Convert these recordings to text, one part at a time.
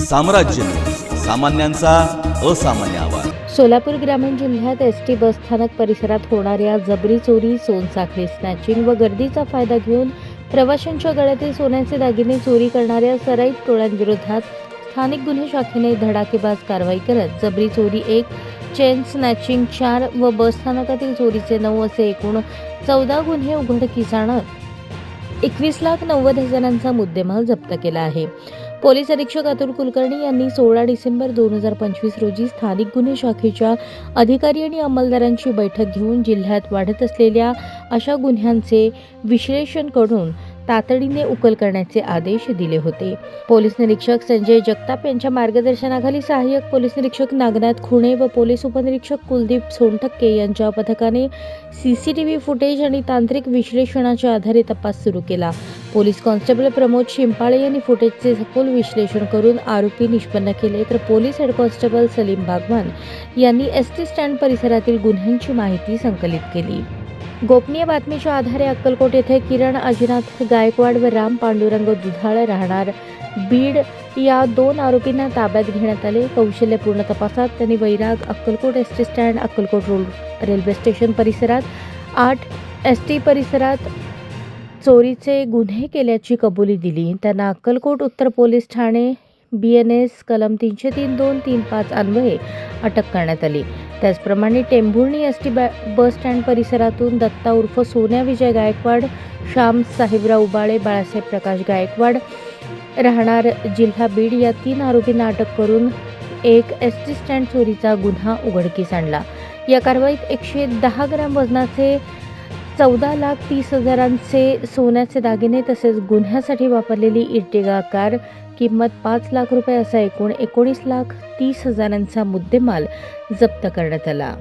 साम्राज्य, सामान्यांचा असामान्य आवाज। सोलापूर ग्रामीण जिल्ह्यात एसटी बसस्थानक परिसरात होणाऱ्या जबरी चोरी, सोनसाखळी स्नॅचिंग व गर्दीचा फायदा घेऊन प्रवाशांच्या गळ्यातील सोन्याचे दागिने चोरी करणाऱ्या सराईत टोळ्यांविरोधात स्थानिक गुन्हे शाखेने धडाकेबाज कारवाई करत जबरी चोरी 1, चेन स्नॅचिंग 4 व बसस्थानकातील चोरीचे 9 असे एकूण 14 गुन्हे उघडकीस आणत 21,90,000चा मुद्देमाल जप्त केला आहे। पोलीस अधीक्षक अतुल कुलकर्णी यांनी 16 डिसेंबर 2025 रोजी स्थानिक गुन्हे शाखेच्या अधिकारी आणि अंमलदारांची बैठक घेऊन जिल्ह्यात वाढत असलेल्या अशा गुन्ह्यांचे विश्लेषण करून तातडीने उकल करण्याचे आदेश दिले होते। पोलीस निरीक्षक संजय जगताप यांच्या मार्गदर्शनाखाली सहाय्यक पोलीस निरीक्षक नागनाथ खुणे व पोलीस उपनिरीक्षक कुलदीप सोनटक्के यांच्या पथकाने सीसीटीव्ही फुटेज आणि तांत्रिक विश्लेषणाच्या आधारे तपास सुरू केला। पोलीस कॉन्स्टेबल प्रमोद शिंपाळे यांनी फुटेजचे सखोल विश्लेषण करून आरोपी निष्पन्न केले, तर police head constable Salim Bagwan यांनी एसटी स्टँड परिसरातील गुन्ह्यांची माहिती संकलित केली। गोपनीय बातमीच्या आधारे अक्कलकोट येथे किरण अजिनाथ गायकवाड व राम पांडुरंग दुधाळ राहणार बीड या 2 आरोपींना ताब्यात घेण्यात आले। कौशल्यपूर्ण तपासात त्यांनी Vairag, Akkalkot ST stand, Akkalkot road railway station परिसरात 8 एसटी परिसरात चोरीचे गुन्हे केल्याची कबुली दिली। त्यांना अक्कलकोट उत्तर पोलीस ठाणे BNS कलम 303-235 अन्वये अटक करण्यात आली। त्याचप्रमाणे टेंभुर्णी एसटी बस स्टँड परिसरातून दत्ता उर्फ सोन्या विजय गायकवाड, श्याम साहेबराव उबाळे, बाळासाहेब प्रकाश गायकवाड राहणार जिल्हा बीड या 3 आरोपींना अटक करून एक एसटी स्टँड चोरीचा गुन्हा उघडकीस आणला। या कारवाईत 110 ग्रॅम वजनाचे 14,30,000चे सोन्याचे दागिने तसेच गुन्ह्यासाठी वापरलेली इर्टिगा कार किंमत 5 लाख रुपये असा एकूण 19,30,000चा मुद्देमाल जप्त करण्यात आला।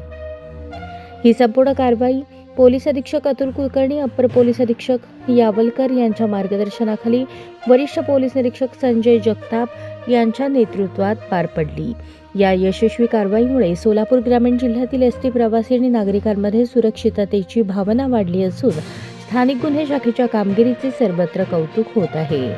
ही संपूर्ण कारवाई पोलीस अधीक्षक अतुल कुलकर्णी, अप्पर पोलीस अधीक्षक यावलकर यांच्या मार्गदर्शनाखाली वरिष्ठ पोलीस निरीक्षक संजय जगताप यांच्या नेतृत्वात पार पडली। या यशस्वी कारवाईमुळे सोलापूर ग्रामीण जिल्ह्यातील एसटी प्रवासी आणि नागरिकांमध्ये सुरक्षिततेची भावना वाढली असून स्थानिक गुन्हे शाखेच्या कामगिरीचे सर्वत्र कौतुक होत आहे।